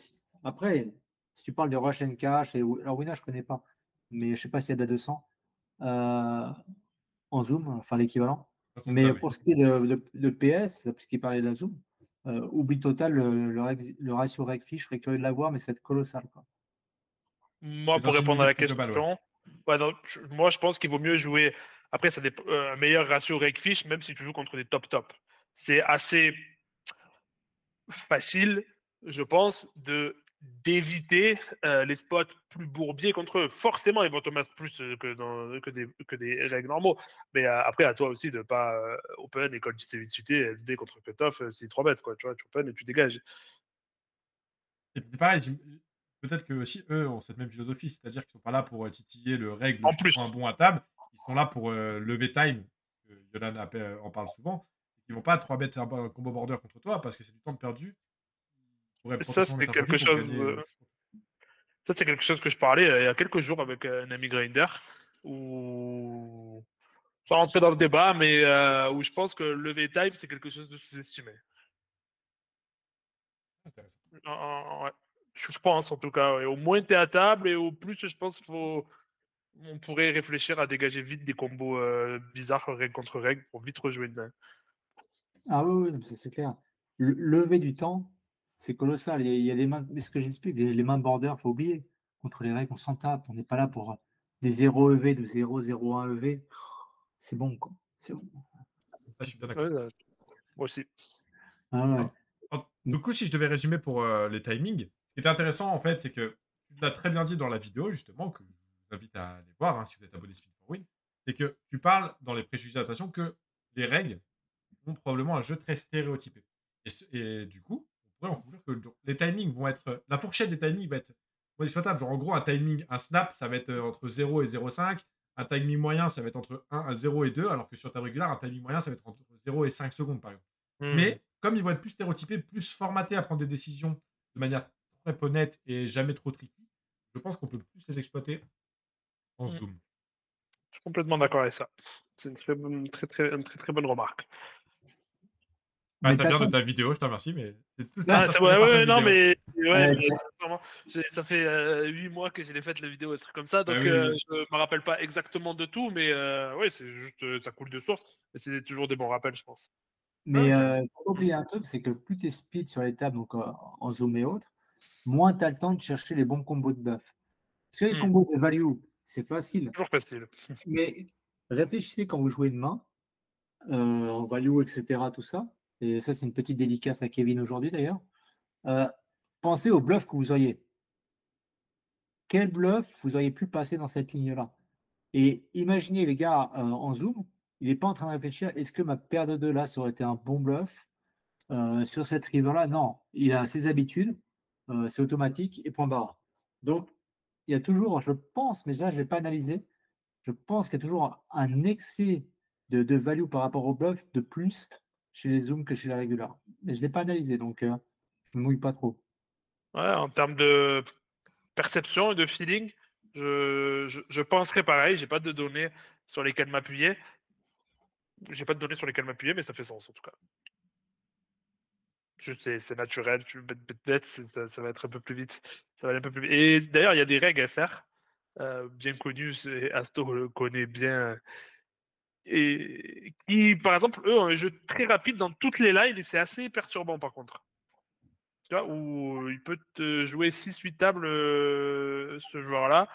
Après, si tu parles de Rush and Cash, alors Wina, je ne connais pas, mais je ne sais pas s'il y a de la 200 en Zoom, enfin l'équivalent. Pas tant que ça, Mais oui. pour ce qui est de PS, puisqu'il parlait de la Zoom, oublie total le ratio reg-fiche, je serais curieux de l'avoir, mais c'est colossal. Quoi. Moi, Mais dans pour une répondre à idée la plus globale, ouais. question, ouais, non, moi, je pense qu'il vaut mieux jouer. Après, ça dépend, un meilleur ratio reg-fiche, même si tu joues contre des top. C'est assez facile, je pense, d'éviter les spots plus bourbiers contre eux. Forcément, ils vont te mettre plus que des règles normaux. Mais après, à toi aussi de pas open et call CVT, SB contre cutoff, c'est 3 bêtes, quoi. Tu vois, tu open et tu dégages. Et puis pareil, peut-être que aussi eux ont cette même philosophie, c'est-à-dire qu'ils sont pas là pour, titiller le règle le En plus plus, moins bon à table. qui sont là pour, lever time, Yonan en parle souvent, ils vont pas 3 bêtes un combo border contre toi parce que c'est du temps de perdu. Ils pourraient Ça, potentiellement c'est mettre à profit quelque pour chose. gagner, Ça, c'est quelque chose que je parlais il y a quelques jours avec un ami grinder, où, sans rentrer dans le débat, mais où je pense que le lever time, c'est quelque chose de sous-estimé. intéressant. Ouais. Je pense en tout cas. Ouais. Au moins, tu es à table et au plus, je pense on pourrait réfléchir à dégager vite des combos bizarres, règle contre règle, pour vite rejouer une main. Ah oui, oui, non, c'est clair. Lever du temps, c'est colossal. Il y a des mains, mais ce que j'explique, les mains border, faut oublier. Contre les règles, on s'en tape. On n'est pas là pour des 0 EV, de 0,01 EV. C'est bon, quoi. C'est bon. Ça, je suis bien d'accord. Ouais, moi aussi. Ah ouais. Du coup, si je devais résumer pour, les timings, ce qui était intéressant, en fait, c'est que tu l'as très bien dit dans la vidéo, justement, que je vous invite à aller voir, hein, si vous êtes abonné Spin for Win, c'est que tu parles dans les préjugés d'adaptation que les règles ont probablement un jeu très stéréotypé et du coup, on pourrait en conclure que donc les timings vont être, la fourchette des timings va être modifiable. Genre, en gros, un snap, ça va être, entre 0 et 0,5. Un timing moyen, ça va être entre 0 et 2, alors que sur table régulière, un timing moyen, ça va être entre 0 et 5 secondes, par exemple. Hmm. Mais comme ils vont être plus stéréotypés, plus formatés à prendre des décisions de manière très honnête et jamais trop tricky, je pense qu'on peut plus les exploiter en Hmm. zoom. Je suis complètement d'accord avec ça. C'est une très bonne remarque. Ah, Mais de ça toute vient de façon, ta vidéo, je te remercie, mais c'est tout ça Ah, c'est inspiré ouais, par ta ouais, non, vidéo. mais ouais, ouais, mais vraiment, ça fait 8 mois que j'ai fait la vidéo, des trucs comme ça, Bah donc oui, oui. je me rappelle pas exactement de tout, mais ouais, c'est juste, ça coule de source, mais c'est toujours des bons rappels, je pense. Ouais, mais ouais, carrément. faut pas oublier un truc, c'est que plus tu es speed sur les tables, donc en zoom et autres, moins tu as le temps de chercher les bons combos de buff. Parce que les Hmm. combos de value, c'est facile. Toujours facile. Mais réfléchissez quand vous jouez une main, en value, etc., tout ça. Et ça, c'est une petite dédicace à Kevin aujourd'hui d'ailleurs. Euh, Pensez au bluff que vous auriez. Quel bluff vous auriez pu passer dans cette ligne-là? Et imaginez les gars en zoom, il n'est pas en train de réfléchir, est-ce que ma paire de deux là, ça aurait été un bon bluff sur cette river-là? Non, il a ses habitudes, c'est automatique et point barre. Donc, il y a toujours, je pense, mais là, je ne l'ai pas analysé, je pense qu'il y a toujours un excès de value par rapport au bluff de plus chez les zooms que chez les réguliers. Mais je ne l'ai pas analysé, donc je ne mouille pas trop. Ouais, en termes de perception et de feeling, je penserais pareil, j'ai pas de données sur lesquelles m'appuyer. J'ai pas de données sur lesquelles m'appuyer, mais ça fait sens en tout cas. C'est naturel, tu bête, ça va être un peu plus vite. Ça va aller un peu plus vite. Et d'ailleurs, il y a des règles FR bien connues, Asto le connaît bien, et qui, par exemple, eux, ont un jeu très rapide dans toutes les lines, et c'est assez perturbant par contre. Tu vois, où il peut te jouer 6-8 tables, ce joueur-là,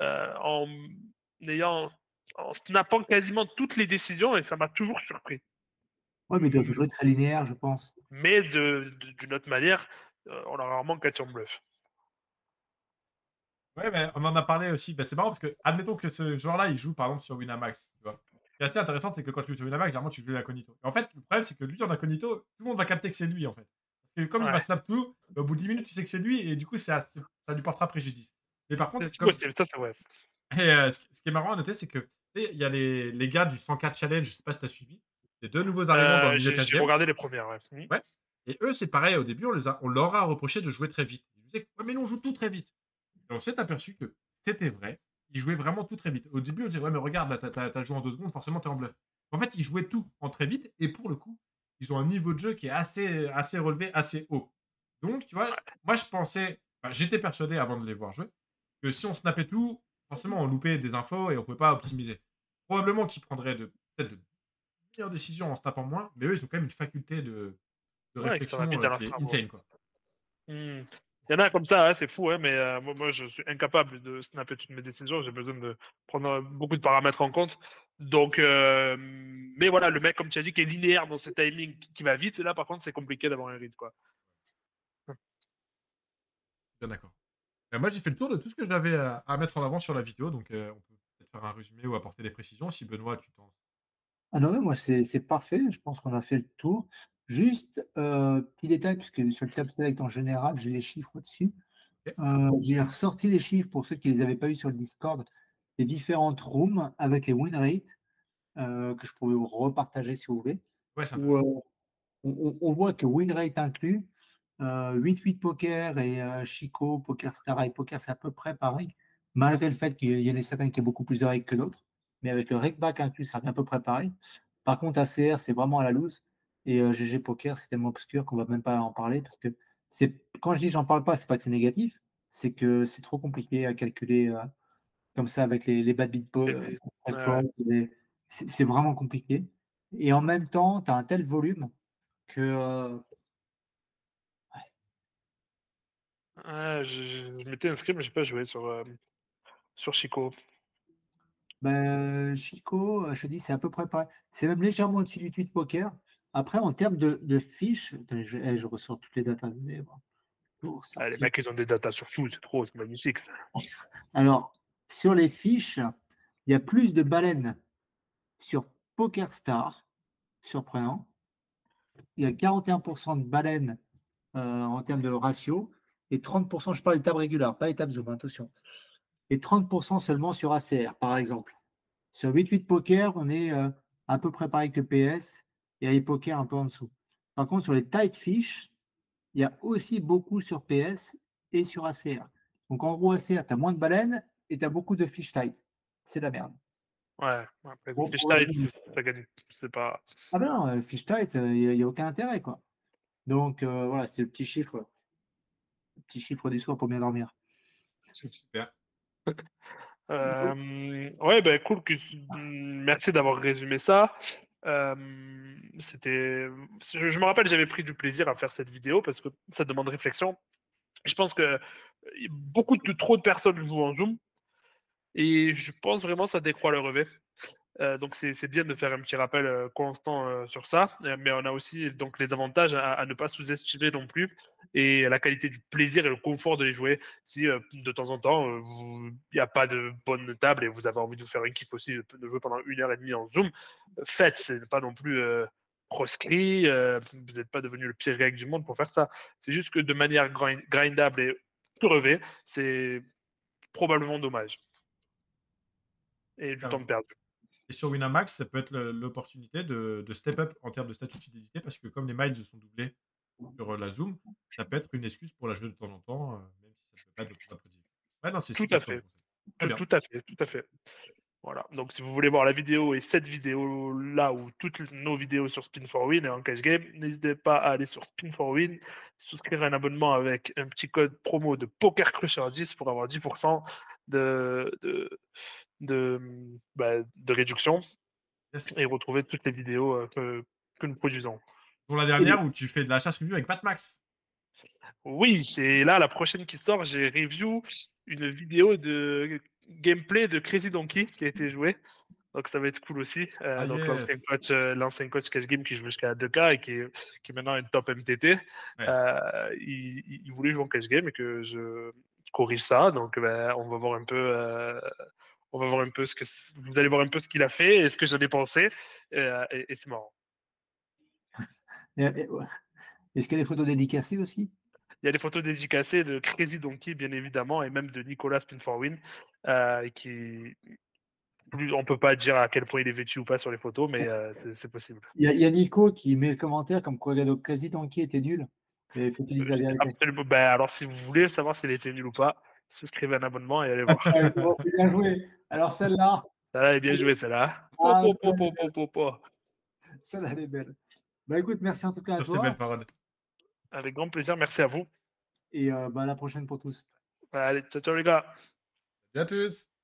en ayant, en snappant quasiment toutes les décisions, et ça m'a toujours surpris. Ouais, mais ils doivent jouer très linéaire, je pense. Mais d'une autre manière, on a rarement catch en bluff. Ouais, mais on en a parlé aussi. Bah, c'est marrant parce que, admettons que ce joueur-là, il joue par exemple sur Winamax, tu vois. Ce qui est assez intéressant, c'est que quand tu joues sur Winamax, généralement, tu joues l'incognito. En fait, le problème, c'est que lui, en incognito, tout le monde va capter que c'est lui, en fait. Parce que comme il va Ouais, snap tout, au bout de 10 minutes, tu sais que c'est lui, et du coup, ça lui portera préjudice. Mais par contre, c'est comme. possible, ça c'est vrai. Et, ce qui est marrant à noter, c'est que, tu sais, il y a les gars du 104 Challenge, je sais pas si tu as suivi, c'est deux nouveaux arrivants dans le milieu J'ai 15e. regardé les premières, ouais. Ouais. Et eux, c'est pareil, au début, on leur a reproché de jouer très vite. Ils disaient, ouais, mais nous, on joue tout très vite. Et on s'est aperçu que c'était vrai. Ils jouaient vraiment tout très vite. Au début, on disait, ouais, mais regarde, là, t'as joué en 2 secondes, forcément, t'es en bluff. En fait, ils jouaient tout en très vite, et pour le coup, ils ont un niveau de jeu qui est assez relevé, assez haut. Donc, tu vois, moi, je pensais, enfin, j'étais persuadé avant de les voir jouer, que si on snappait tout, forcément, on loupait des infos et on ne pouvait pas optimiser. Probablement qu'ils prendraient peut-être de meilleures décisions en snappant moins, mais eux, ils ont quand même une faculté de Ouais, que ça va réflexion vite à qui est l'instant. Ouais. insane, quoi. Il y en a comme ça, ouais, c'est fou, ouais, mais moi, je suis incapable de snapper toutes mes décisions. J'ai besoin de prendre beaucoup de paramètres en compte. Donc, mais voilà, le mec, comme tu as dit, qui est linéaire dans ses timings, qui va vite, là, par contre, c'est compliqué d'avoir un read, quoi. Bien d'accord. Moi, j'ai fait le tour de tout ce que j'avais à mettre en avant sur la vidéo, donc on peut peut-être faire un résumé ou apporter des précisions si Benoît, tu t'en. Ah non, ouais, moi, c'est parfait. Je pense qu'on a fait le tour. Juste, petit détail, puisque sur le Tab Select en général, j'ai les chiffres au-dessus. OK. J'ai ressorti les chiffres pour ceux qui ne les avaient pas eu sur le Discord. des différentes rooms avec les win rates que je pourrais vous repartager si vous voulez. Ouais, c'est Où intéressant. on voit que win rate inclus, 8-8 poker et Chico, PokerStar et Poker, c'est à peu près pareil, malgré le fait qu'il y en ait certaines qui ont beaucoup plus de règles que d'autres. Mais avec le rakeback inclus, ça revient à peu près pareil. Par contre, ACR, c'est vraiment à la loose. Et GG Poker, c'est tellement obscur qu'on va même pas en parler parce que quand je dis j'en parle pas, c'est pas que c'est négatif, c'est que c'est trop compliqué à calculer comme ça avec les bad beat Ouais. c'est vraiment compliqué. Et en même temps, tu as un tel volume que Ouais, je m'étais inscrit, mais j'ai pas joué sur Chico. ben, Chico, je te dis, c'est à peu près pareil. C'est même légèrement au-dessus du tweet poker. Après, en termes de fiches, attendez, je ressors toutes les dates à venir, pour Ah, les sortir. mecs, ils ont des datas sur tout, c'est trop, c'est magnifique ça. Alors, sur les fiches, il y a plus de baleines sur PokerStar, surprenant. Il y a 41% de baleines en termes de ratio et 30%, je parle des tables régulières, pas les tables Zoom, attention. Et 30% seulement sur ACR, par exemple. Sur 8-8 poker, on est à peu près pareil que PS et à poker un peu en dessous. Par contre, sur les tight fish, il y a aussi beaucoup sur PS et sur ACR. Donc en gros, ACR, tu as moins de baleines et tu as beaucoup de fish tight. C'est de la merde. Ouais, après, Pour Fish Tight, résumer. ça gagne. C'est pas. Ah ben non, fish tight, il n'y a aucun intérêt, quoi. Donc voilà, c'était le petit chiffre du soir pour bien dormir. C'est super. Ouais, bah cool. Merci d'avoir résumé ça. C'était. Je me rappelle, j'avais pris du plaisir à faire cette vidéo parce que ça demande réflexion. Je pense que trop de personnes jouent en Zoom et je pense vraiment que ça décroît le revêt. Donc c'est bien de faire un petit rappel constant sur ça, mais on a aussi donc les avantages à ne pas sous-estimer non plus et la qualité du plaisir et le confort de les jouer. Si de temps en temps il n'y a pas de bonne table et vous avez envie de vous faire un kiff aussi de jouer pendant 1 heure et demie en Zoom, faites, c'est pas non plus proscrit, vous n'êtes pas devenu le pire grec du monde pour faire ça. C'est juste que de manière grindable et crevée, c'est probablement dommage et du temps perdu. Et sur Winamax, ça peut être l'opportunité de step up en termes de statut de fidélité parce que comme les miles sont doublés sur, la Zoom, ça peut être une excuse pour la jouer de temps en temps, même si ça ne peut pas être le combat prédit. Ouais, non, c'est Tout à super comme fait, conseil. Très bien. tout à fait, tout à fait. Voilà, donc si vous voulez voir la vidéo et cette vidéo-là ou toutes nos vidéos sur Spin 4 Win et en cash game, n'hésitez pas à aller sur Spin 4 Win, souscrire un abonnement avec un petit code promo de PokerCrusher10 pour avoir 10% de, de, de, de réduction Yes. et retrouver toutes les vidéos que nous produisons. Pour la Et le- dernière où tu fais de la chasse review avec Patmax. Oui, c'est là la prochaine qui sort, j'ai review une vidéo de gameplay de Crazy Donkey qui a été jouée. Donc ça va être cool aussi. Ah Donc yes! l'ancien coach Cash Game qui joue jusqu'à 2K et qui est maintenant une top MTT, Ouais. il voulait jouer en Cash Game et que je corrige ça. Donc ben, on va voir un peu vous allez voir un peu ce qu'il a fait et ce que j'en ai pensé. Et c'est marrant. ouais. Est-ce qu'il y a des photos dédicacées aussi? Il y a des photos dédicacées de Crazy Donkey, bien évidemment, et même de Nicolas Spin4Win, qui on peut pas dire à quel point il est vêtu ou pas sur les photos, mais c'est possible. Il y a Nico qui met le commentaire comme quoi Gado Crazy Donkey était nul. Et faut-il dire la vérité? Absolument. Ben, alors, si vous voulez savoir s'il était nul ou pas, souscrivez un abonnement et allez voir. Bon, c'est bien joué. Alors celle-là, Celle-là est bien jouée, celle-là. Po, ah, po, po, po, po, po, po. celle-là, elle est belle. Bah écoute, merci en tout cas à Sur ces belles toi. paroles. Avec grand plaisir, merci à vous. Et bah, à la prochaine pour tous. Allez, ciao, ciao les gars. Salut à tous!